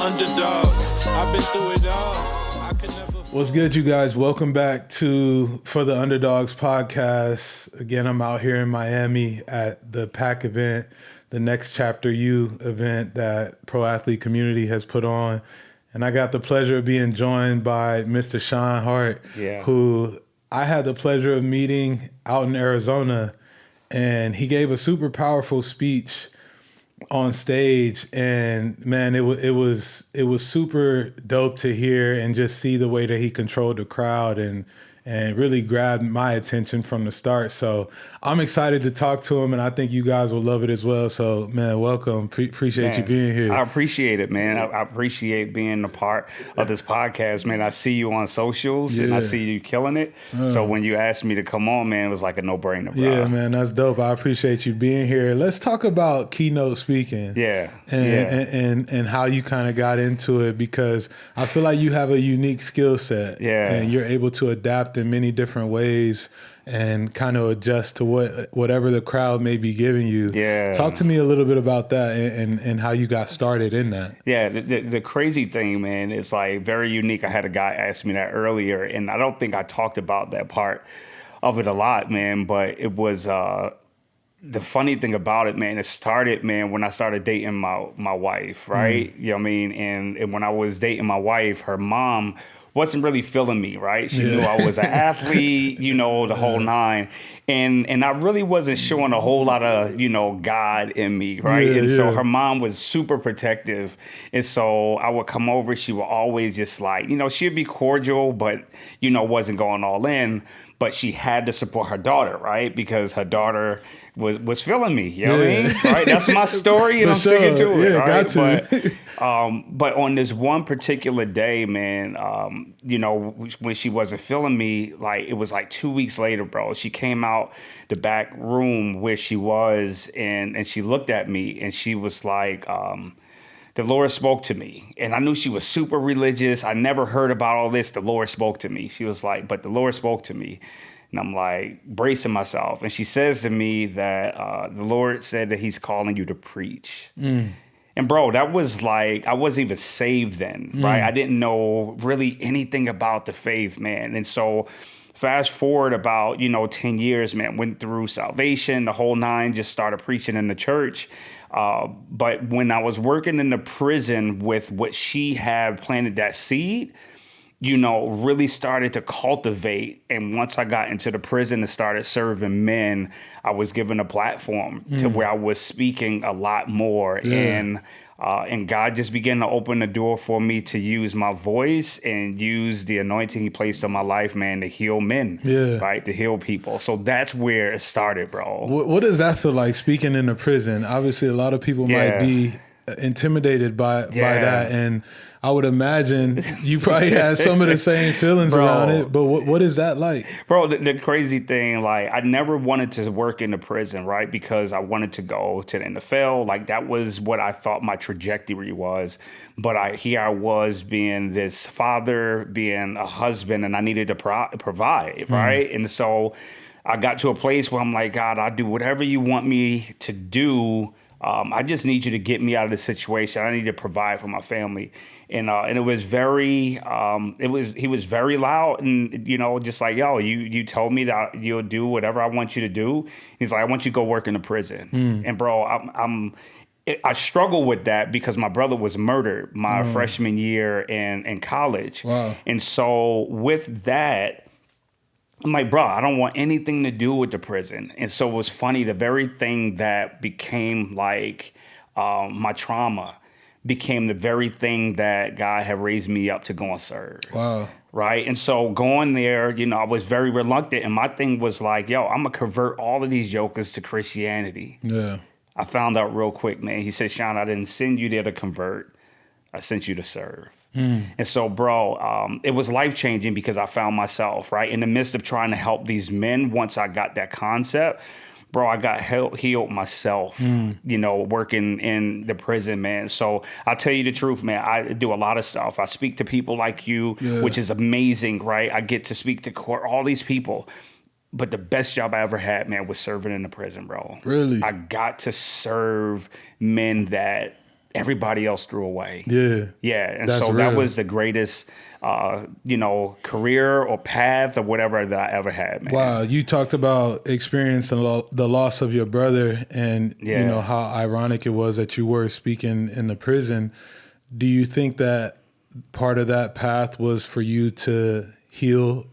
underdog. I've been through it all. I could never. What's good, you guys? Welcome back to For the Underdogs podcast. Again, I'm out here in Miami at the PAC event, the Next Chapter U event that Pro Athlete Community has put on. And I got the pleasure of being joined by Mr. Shon Hart, who I had the pleasure of meeting out in Arizona. And he gave a super powerful speech on stage, and man, it was super dope to hear and just see the way that he controlled the crowd and really grabbed my attention from the start. So I'm excited to talk to him, and I think you guys will love it as well. So, man, welcome. Appreciate you being here. I appreciate it, man. I appreciate being a part of this podcast, man. I see you on socials, and I see you killing it. So when you asked me to come on, man, it was like a no-brainer, bro. Yeah, man, that's dope. I appreciate you being here. Let's talk about keynote speaking. And how you kind of got into it, because I feel like you have a unique skill set. And you're able to adapt in many different ways and kind of adjust to whatever the crowd may be giving you. Talk to me a little bit about that and how you got started in that. The crazy thing, man, is like very unique. I had a guy ask me that earlier, and I don't think I talked about that part of it a lot, man, but it was the funny thing about it, man, it started, man, when I started dating my wife, right? You know what I mean? And when I was dating my wife, her mom wasn't really feeling me, right? She knew I was an athlete, the whole nine. And I really wasn't showing a whole lot of, God in me, right? So her mom was super protective. And so I would come over, she would always just like, she'd be cordial, but, wasn't going all in. But she had to support her daughter, right? Because her daughter was feeling me, you know what I mean? Right? That's my story, and I'm sticking to it, right? Got to. But on this one particular day, man, when she wasn't feeling me, like it was like 2 weeks later, bro, she came out the back room where she was, and she looked at me, and she was like, the Lord spoke to me. And I knew she was super religious. I never heard about all this. The Lord spoke to me. She was like, but the Lord spoke to me. And I'm like bracing myself. And she says to me that the Lord said that he's calling you to preach. And bro, that was like, I wasn't even saved then, right? I didn't know really anything about the faith, man. And so fast forward about, 10 years, man, went through salvation, the whole nine, just started preaching in the church. But when I was working in the prison with what she had planted that seed, really started to cultivate. And once I got into the prison and started serving men, I was given a platform to where I was speaking a lot more. And God just began to open the door for me to use my voice and use the anointing he placed on my life, man, to heal men, right? To heal people. So that's where it started, bro. What does that feel like, speaking in a prison? Obviously, a lot of people might be intimidated by that. And I would imagine you probably had some of the same feelings around it, but what is that like? Bro, the crazy thing, like I never wanted to work in the prison, right? Because I wanted to go to the NFL. Like that was what I thought my trajectory was. But here I was being this father, being a husband, and I needed to provide, right? And so I got to a place where I'm like, God, I'll do whatever you want me to do. I just need you to get me out of this situation. I need to provide for my family. And it was very, he was very loud and, just like, yo, you told me that you'll do whatever I want you to do. He's like, I want you to go work in the prison. And bro, I struggle with that because my brother was murdered my freshman year in college. Wow. And so with that, I'm like, bro, I don't want anything to do with the prison. And so it was funny, the very thing that became like my trauma became the very thing that God had raised me up to go and serve. Wow. Right. And so going there, I was very reluctant. And my thing was like, yo, I'm going to convert all of these jokers to Christianity. Yeah. I found out real quick, man. He said, Shon, I didn't send you there to convert. I sent you to serve. And so, bro, it was life-changing because I found myself, right, in the midst of trying to help these men. Once I got that concept, bro, I got healed myself, working in the prison, man. So I'll tell you the truth, man. I do a lot of stuff. I speak to people like you, which is amazing, right? I get to speak to all these people. But the best job I ever had, man, was serving in the prison, bro. Really? I got to serve men that everybody else threw away. Yeah. Yeah. And That's so real. that was the greatest, career or path or whatever that I ever had, man. Wow, you talked about experiencing the loss of your brother, and you know how ironic it was that you were speaking in the prison. Do you think that part of that path was for you to heal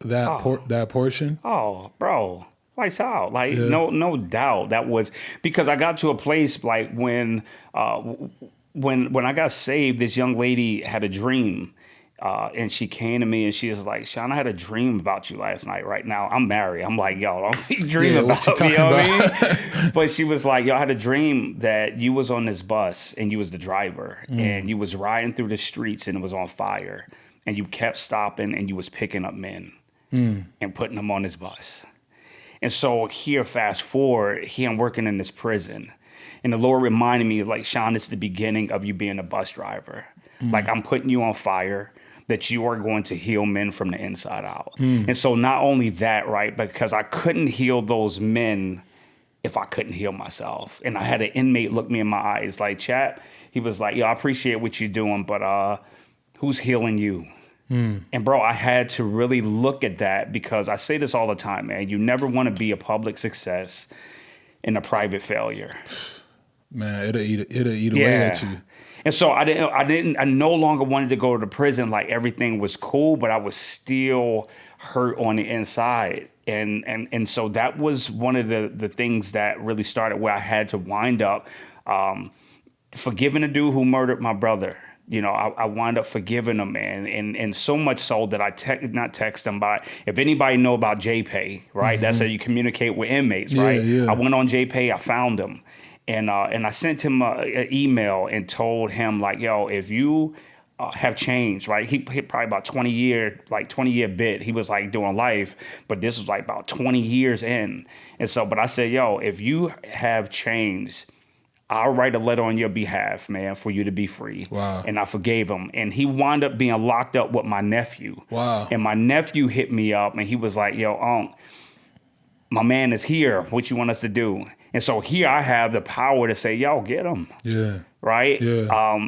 that portion? Oh, bro, lights out. Like no doubt that was because I got to a place like when I got saved, this young lady had a dream. And she came to me and she was like, Shon, I had a dream about you last night. Right now, I'm married. I'm like, yo, don't be dreaming about me. You know what I mean? But she was like, yo, I had a dream that you was on this bus and you was the driver and you was riding through the streets and it was on fire. And you kept stopping and you was picking up men and putting them on this bus. And so here, fast forward, here I'm working in this prison. And the Lord reminded me, like, Shon, it's the beginning of you being a bus driver. Like, I'm putting you on fire, that you are going to heal men from the inside out. And so not only that, right, because I couldn't heal those men if I couldn't heal myself. And I had an inmate look me in my eyes like, chap, he was like, yo, I appreciate what you're doing, but who's healing you? And bro, I had to really look at that because I say this all the time, man. You never want to be a public success and a private failure. Man, it'll eat away at you. And so I no longer wanted to go to the prison like everything was cool, but I was still hurt on the inside. And so that was one of the things that really started where I had to wind up forgiving the dude who murdered my brother. You know, I wound up forgiving him, man. And so much so that I not text him, but if anybody know about JPay, right? That's how you communicate with inmates, right? Yeah. I went on JPay, I found him. And I sent him an email and told him, like, yo, if you have changed, right? He hit probably about 20 year bit. He was like doing life, but this was like about 20 years in. And so, but I said, yo, if you have changed, I'll write a letter on your behalf, man, for you to be free. Wow. And I forgave him. And he wound up being locked up with my nephew. Wow. And my nephew hit me up and he was like, yo, my man is here. What you want us to do? And so here I have the power to say, yo, get him. Yeah. Right? Yeah.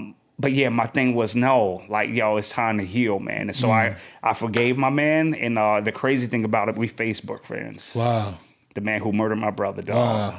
But yeah, my thing was no, like, yo, it's time to heal, man. And so I forgave my man. And the crazy thing about it, we Facebook friends. Wow. The man who murdered my brother, dog. Wow.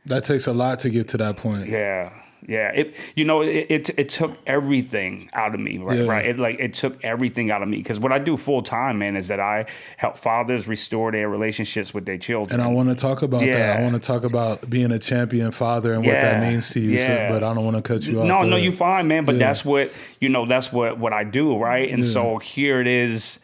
That takes a lot to get to that point. Yeah. Yeah, it took everything out of me, right? Yeah. Right. It took everything out of me because what I do full time, man, is that I help fathers restore their relationships with their children. And I want to talk about that. I want to talk about being a champion father and what that means to you. Yeah. So, but I don't want to cut you off. No, you're fine, man. But that's what what I do, right? And so here it is,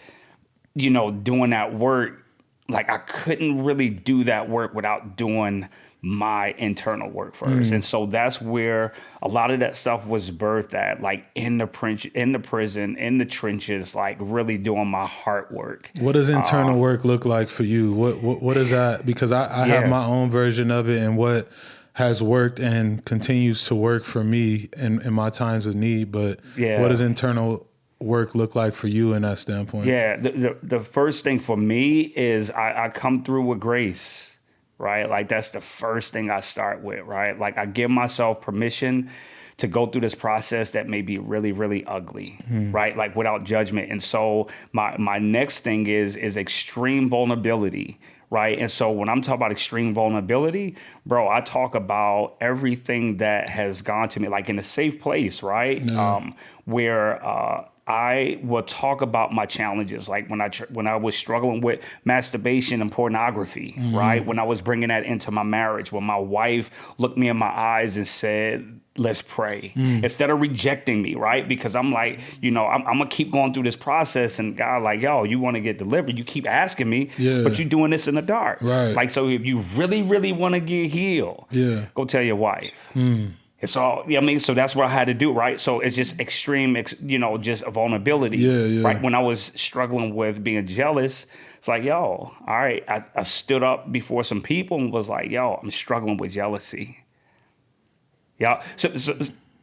doing that work. Like I couldn't really do that work without doing my internal work first. And so that's where a lot of that stuff was birthed at, like in the prison, in the trenches, like really doing my heart work. What does internal work look like for you? What is that? Because I have my own version of it and what has worked and continues to work for me in my times of need. But what does internal work look like for you in that standpoint? Yeah, the first thing for me is I come through with grace. Right? Like that's the first thing I start with, right? Like I give myself permission to go through this process that may be really, really ugly, right? Like without judgment. And so my next thing is extreme vulnerability, right? And so when I'm talking about extreme vulnerability, bro, I talk about everything that has gone to me, like in a safe place, right? Where I will talk about my challenges, like when I was struggling with masturbation and pornography, right? When I was bringing that into my marriage, when my wife looked me in my eyes and said, let's pray, instead of rejecting me, right? Because I'm like, I'm going to keep going through this process and God like, yo, you want to get delivered. You keep asking me, but you're doing this in the dark. Right. Like, so if you really, really want to get healed, go tell your wife. It's all, so that's what I had to do, right? So it's just extreme, just a vulnerability, right? When I was struggling with being jealous, it's like, yo, all right, I stood up before some people and was like, yo, I'm struggling with jealousy. Yeah, so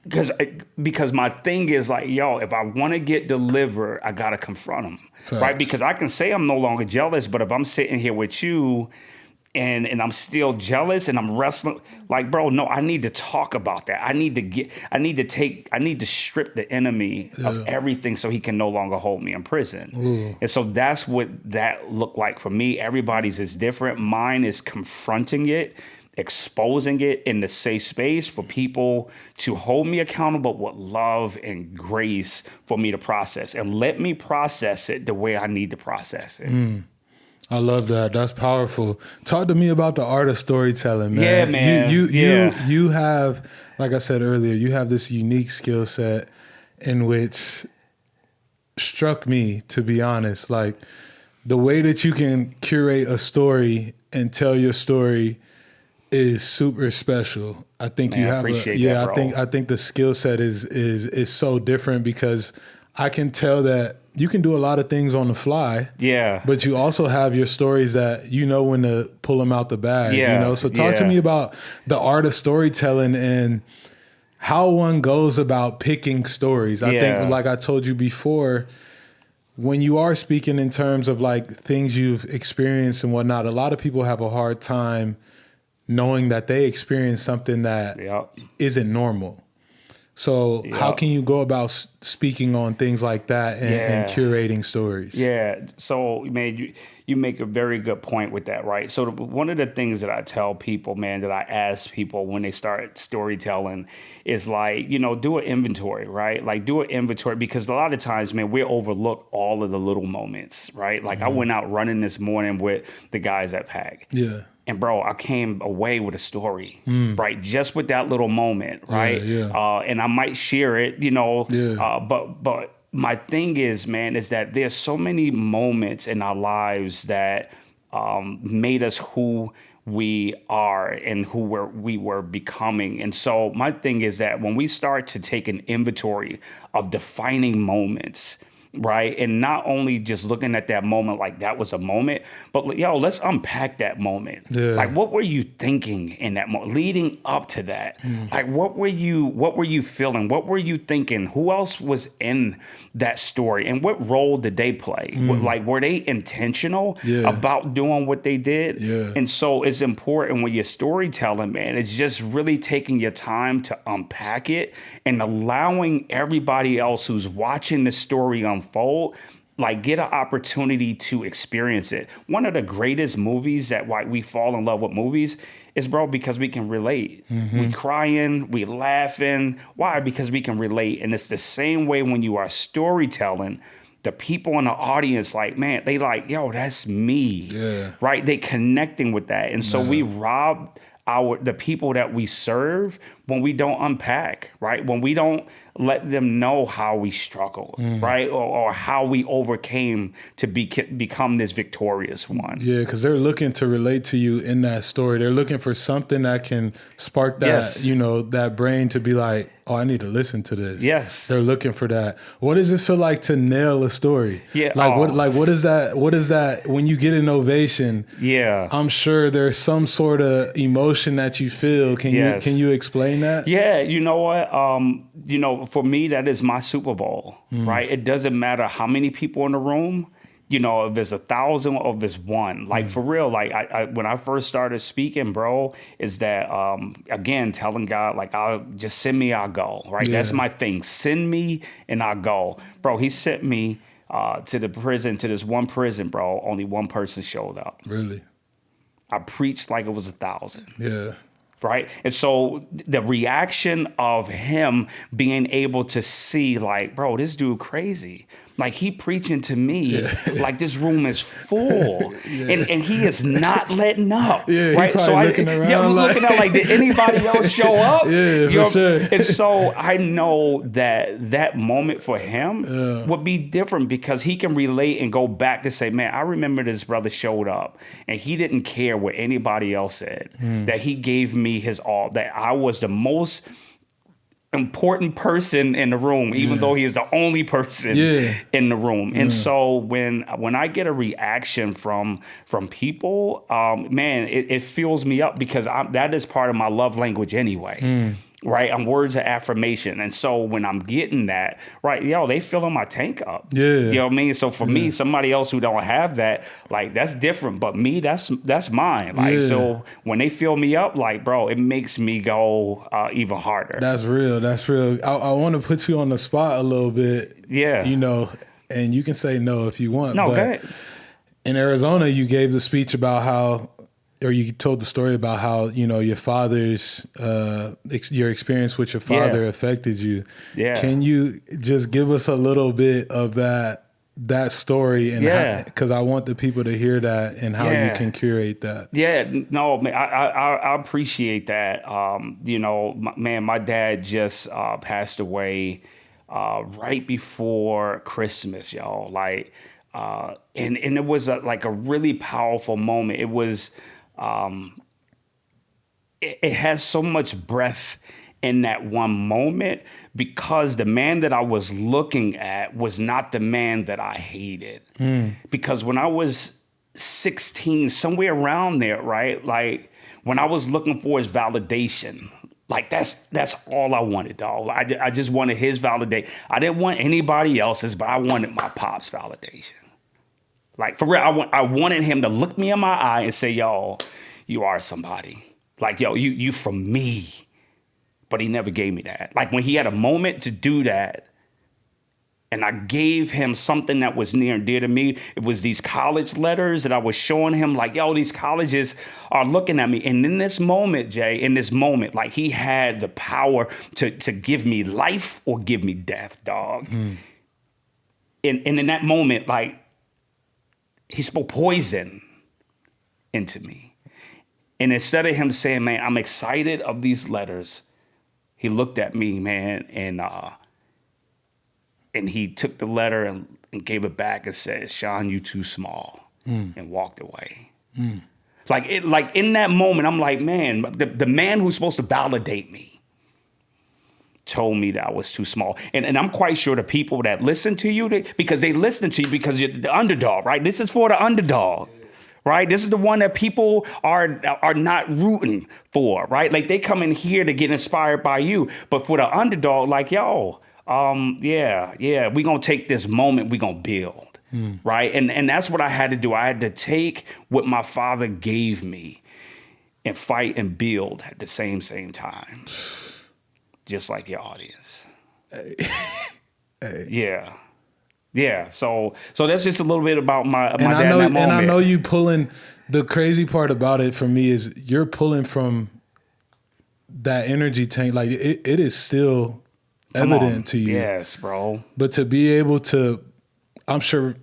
because my thing is like, yo, if I want to get delivered, I got to confront them, right? Because I can say I'm no longer jealous, but if I'm sitting here with you, and I'm still jealous and I'm wrestling. Like, bro, no, I need to talk about that. I need to strip the enemy of everything so he can no longer hold me in prison. Ooh. And so that's what that looked like for me. Everybody's is different. Mine is confronting it, exposing it in the safe space for people to hold me accountable with love and grace for me to process, and let me process it the way I need to process it. I love that. That's powerful. Talk to me about the art of storytelling, man. Yeah, man. You have, like I said earlier, you have this unique skill set in which struck me, to be honest. Like the way that you can curate a story and tell your story is super special. I think you have I think the skill set is so different, because I can tell that you can do a lot of things on the fly. Yeah. But you also have your stories that you know when to pull them out the bag. Yeah. You know? So talk to me about the art of storytelling and how one goes about picking stories. I think, like I told you before, when you are speaking in terms of like things you've experienced and whatnot, a lot of people have a hard time knowing that they experience something that isn't normal. So how can you go about speaking on things like that and curating stories? Yeah. So, man, you make a very good point with that, right? So one of the things that I tell people, man, that I ask people when they start storytelling is like, do an inventory, right? Like do an inventory, because a lot of times, man, we overlook all of the little moments, right? Like I went out running this morning with the guys at PAC. Yeah. And bro, I came away with a story, right? Just with that little moment, right? And I might share it, but my thing is, man, is that there's so many moments in our lives that made us who we are and who we were becoming. And so my thing is that when we start to take an inventory of defining moments, right? And not only just looking at that moment like that was a moment, but let's unpack that moment. Yeah. Like, what were you thinking in that moment leading up to that? Like, what were you feeling? What were you thinking? Who else was in that story? And what role did they play? Like, were they intentional about doing what they did? Yeah. And so it's important when you're storytelling, man, it's just really taking your time to unpack it and allowing everybody else who's watching the story unfold, like, get an opportunity to experience it. One of the greatest movies that why we fall in love with movies is, bro, because we can relate. We crying, we laughing. Why? Because we can relate. And it's the same way when you are storytelling. The people in the audience, like, man, they like, yo, that's me, right? They connecting with that. And so we rob the people that we serve when we don't unpack, right? When we don't let them know how we struggled, right? Or how we overcame to become this victorious one. Yeah, because they're looking to relate to you in that story. They're looking for something that can spark that, that brain to be like, oh, I need to listen to this. Yes. They're looking for that. What does it feel like to nail a story? Yeah. What is that when you get an ovation? Yeah. I'm sure there's some sort of emotion that you feel. Can you explain that? Yeah, you know what? For me, that is my Super Bowl, right? It doesn't matter how many people in the room. If there's 1,000 or if there's one, like for real, like I when I first started speaking, bro, is that, again, telling God, like, I'll just send me, I'll go, right? Yeah. That's my thing. Send me and I'll go. Bro, he sent me to the prison, to this one prison, bro. Only one person showed up. Really? I preached like it was 1,000. Yeah. Right. And so the reaction of him being able to see, like, bro, this dude crazy. Like, he preaching to me like this room is full, and he is not letting up. Yeah, right. So looking at like, did anybody else show up? Yeah, for sure. And so I know that moment for him would be different, because he can relate and go back to say, man, I remember this brother showed up and he didn't care what anybody else said. That he gave me his all. That I was the most important person in the room, even though he is the only person in the room. And so when I get a reaction from people, man, it fills me up, because that is part of my love language anyway. right? I'm words of affirmation. And so when I'm getting that, right, they filling my tank up. Yeah. You know what I mean? So for me, somebody else who don't have that, like, that's different. But me, that's mine. Like, so when they fill me up, like, bro, it makes me go even harder. That's real. That's real. I want to put you on the spot a little bit. Yeah. You know, and you can say no if you want. No, but go ahead. in Arizona, you gave the speech about how, or you told the story about how, you know, your father's, your experience with your father affected you. Yeah. Can you just give us a little bit of that story, and because I want the people to hear that and how you can curate that. Yeah, no, man, I appreciate that. You know, my dad just passed away right before Christmas, y'all. Like, and it was like a really powerful moment. It was, it has so much breath in that one moment, because the man that I was looking at was not the man that I hated. Because when I was 16, somewhere around there, right? Like, when I was looking for his validation, like, that's all I wanted, dog. I just wanted his validation. I didn't want anybody else's, but I wanted my pop's validation. Like, for real, I wanted him to look me in my eye and say, yo, you are somebody. Like, yo, you from me. But he never gave me that. Like, when he had a moment to do that, and I gave him something that was near and dear to me, it was these college letters that I was showing him, like, yo, these colleges are looking at me. And in this moment, Jay, like, he had the power to give me life or give me death, dog. And in that moment, like, he spoke poison into me. And instead of him saying, man, I'm excited of these letters, he looked at me, man, and he took the letter and gave it back and said, Shon, you too small, and walked away. Like in that moment, I'm like, man, the man who's supposed to validate me told me that I was too small. And I'm quite sure the people that listen to you, because they listen to you because you're the underdog, right? This is for the underdog. Right? This is the one that people are not rooting for, right? Like, they come in here to get inspired by you. But for the underdog, like, yo, we're going to take this moment, we're going to build, right? And that's what I had to do. I had to take what my father gave me and fight and build at the same time, just like your audience. Hey. Yeah. Yeah, so that's just a little bit about my dad in that moment. And I know you pulling, the crazy part about it for me is you're pulling from that energy tank. Like, it is still evident to you. Yes, bro. But to be able to, I'm sure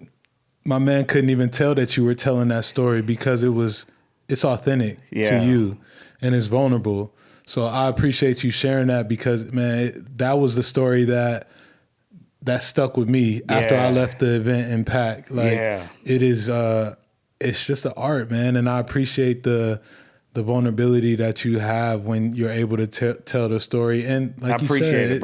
my man couldn't even tell that you were telling that story, because it's authentic to you and it's vulnerable. So I appreciate you sharing that, because, man, that was the story that stuck with me after I left the event in PAC. Like, it is, it's just an art, man. And I appreciate the vulnerability that you have when you're able to tell the story. And like you said,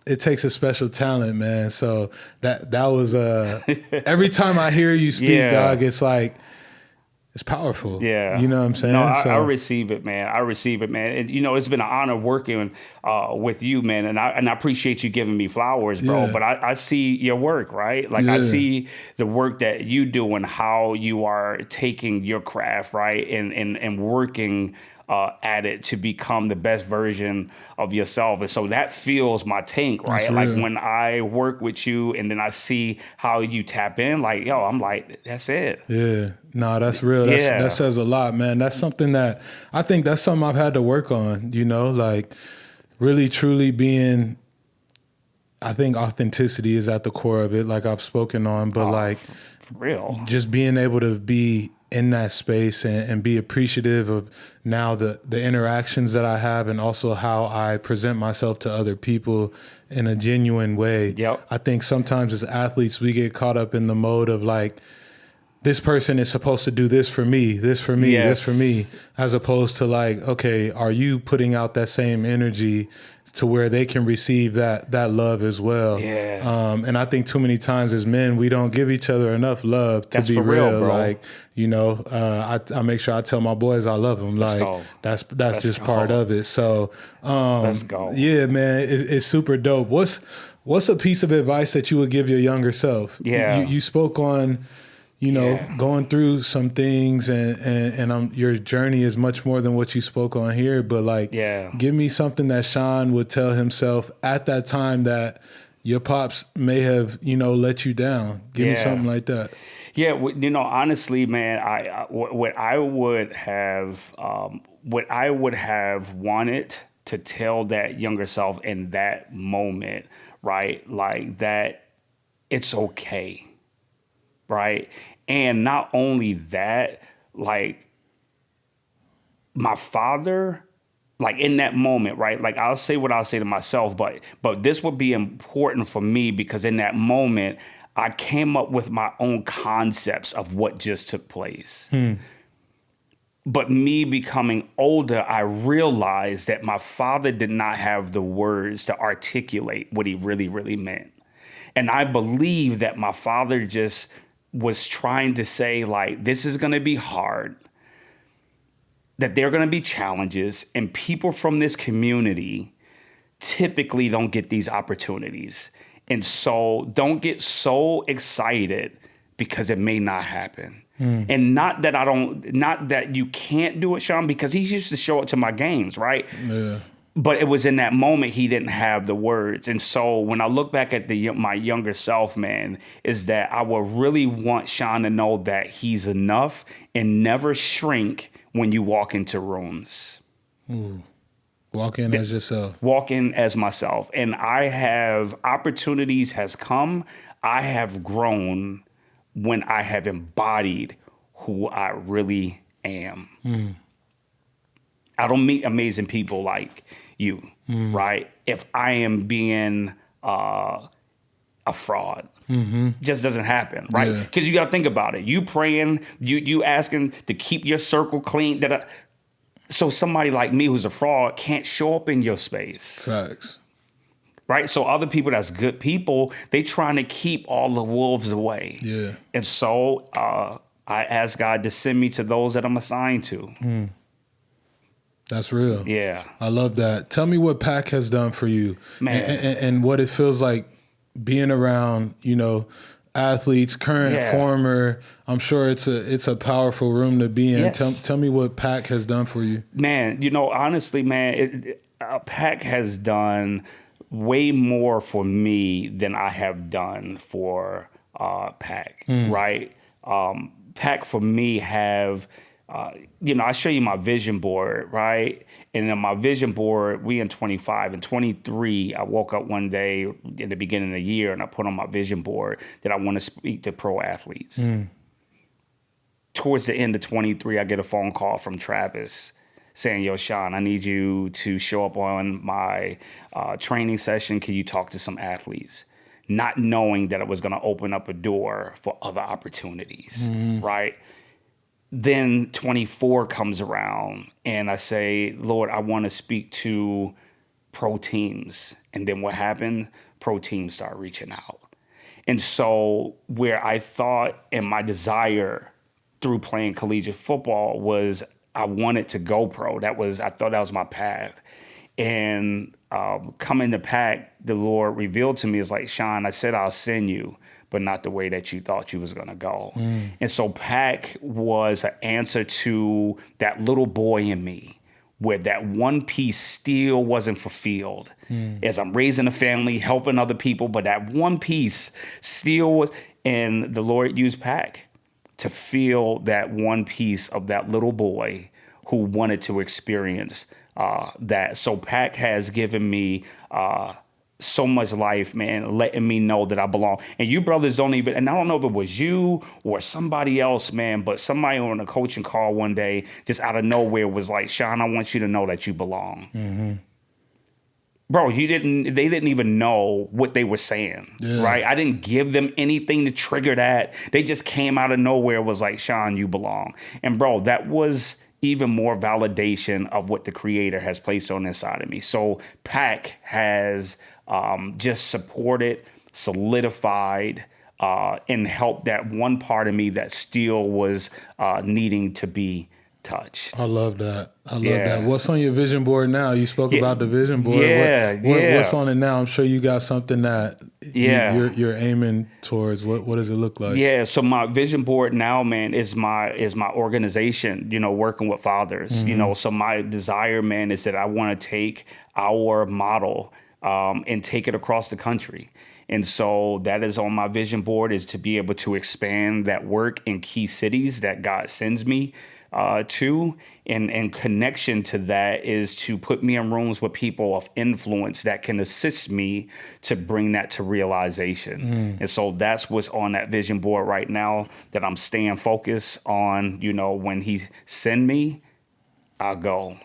it takes a special talent, man. So that was, every time I hear you speak, dog, it's like, it's powerful. Yeah. You know what I'm saying? No, I receive it, man. And, you know, it's been an honor working with you, man. And I appreciate you giving me flowers, bro. Yeah. But I see your work, right? Like, I see the work that you do and how you are taking your craft, right? And working at it to become the best version of yourself. And so that fills my tank, right? That's like real. When I work with you and then I see how you tap in, like, yo, I'm like, that's it. Yeah. No, that's real. That says a lot, man. That's something that I think that's something I've had to work on, you know, like really truly being, I think authenticity is at the core of it, like I've spoken on, but like for real, just being able to be in that space and be appreciative of now the interactions that I have, and also how I present myself to other people in a genuine way. Yep. I think sometimes as athletes, we get caught up in the mode of like, this person is supposed to do this for me, this for me, this for me, as opposed to like, okay, are you putting out that same energy to where they can receive that love as well. Yeah. And I think too many times as men, we don't give each other enough love to That's be for real, bro. Like, you know, I make sure I tell my boys I love them. Let's like go. that's Let's just go. part of it. So Let's go. yeah, man, it's super dope. What's a piece of advice that you would give your younger self? Yeah. You spoke on, you know, Yeah. going through some things and your journey is much more than what you spoke on here. But like, Yeah. give me something that Shon would tell himself at that time that your pops may have, you know, let you down. Give me Yeah. something like that. Yeah, you know, honestly, man, what I would have wanted to tell that younger self in that moment, right? Like that, it's okay, right? And not only that, like my father, like in that moment, right? Like I'll say what I'll say to myself, but this would be important for me because in that moment, I came up with my own concepts of what just took place. But me becoming older, I realized that my father did not have the words to articulate what he really, really meant. And I believe that my father just was trying to say, like, this is going to be hard, that there are going to be challenges, and people from this community typically don't get these opportunities. And so don't get so excited because it may not happen. And not that you can't do it, Shon, because he used to show up to my games, right? Yeah. But it was in that moment he didn't have the words. And so when I look back at my younger self, man, is that I would really want Shon to know that he's enough and never shrink when you walk into rooms. Walk in as yourself. Walk in as myself. And I have opportunities has come. I have grown when I have embodied who I really am. I don't meet amazing people like you, right? If I am being a fraud, just doesn't happen, right? Yeah. Because you got to think about it. You praying, you asking to keep your circle clean. So somebody like me who's a fraud can't show up in your space. Facts. Right? So other people that's good people, they trying to keep all the wolves away. Yeah. And so I ask God to send me to those that I'm assigned to. That's real. Yeah. I love that. Tell me what PAC has done for you, Man. and what it feels like being around, you know, athletes, current, Yeah. former. I'm sure it's a powerful room to be in. Yes. Tell me what PAC has done for you. Man, you know, honestly, man, PAC has done way more for me than I have done for PAC, right? PAC for me have, you know, I show you my vision board, right? And in my vision board, we in 25 and 23, I woke up one day in the beginning of the year and I put on my vision board that I want to speak to pro athletes. Towards the end of 23, I get a phone call from Travis saying, yo, Shon, I need you to show up on my training session. Can you talk to some athletes? Not knowing that it was going to open up a door for other opportunities, right? Then 24 comes around and I say, Lord, I want to speak to pro teams. And then what happened? Pro teams start reaching out. And so where I thought and my desire through playing collegiate football was I wanted to go pro. I thought that was my path. And coming to PAC, the Lord revealed to me, is like, Shon, I said I'll send you, but not the way that you thought you was going to go. And so PAC was an answer to that little boy in me, where that one piece still wasn't fulfilled. As I'm raising a family, helping other people, but that one piece still was, and the Lord used PAC to feel that one piece of that little boy who wanted to experience that. So PAC has given me so much life, man, letting me know that I belong. And you brothers don't even, and I don't know if it was you or somebody else, man, but somebody on a coaching call one day, just out of nowhere was like, Shon, I want you to know that you belong. Bro, they didn't even know what they were saying, right? I didn't give them anything to trigger that. They just came out of nowhere, was like, Shon, you belong. And bro, that was even more validation of what the creator has placed on the inside of me. So PAC has just supported, solidified, and helped that one part of me that still was needing to be touched. I love that. That. What's on your vision board now? You spoke about the vision board. What's on it now? I'm sure you got something that you're aiming towards. What does it look like? Yeah. So my vision board now, man, is my organization, working with fathers, so my desire, man, is that I want to take our model and take it across the country. And so that is on my vision board, is to be able to expand that work in key cities that God sends me to. And connection to that is to put me in rooms with people of influence that can assist me to bring that to realization. And so that's what's on that vision board right now, that I'm staying focused on. When he send me, I'll go.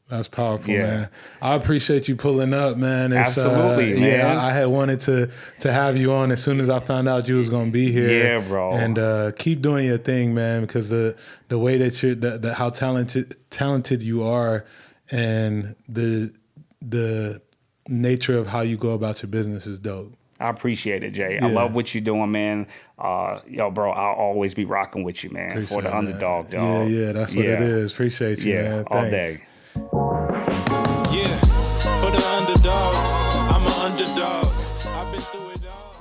That's powerful, man. I appreciate you pulling up, man. Absolutely, man. Yeah, I had wanted to have you on as soon as I found out you was gonna be here. Yeah, bro. And keep doing your thing, man. Because the way that you're, how talented you are, and the nature of how you go about your business is dope. I appreciate it, Jay. I love what you're doing, man. Bro, I'll always be rocking with you, man. Appreciate for the underdog, that. dog. Yeah, that's what it is. Appreciate you, man. Thanks. All day. Yeah, for the underdogs, I'm an underdog. I've been through it all.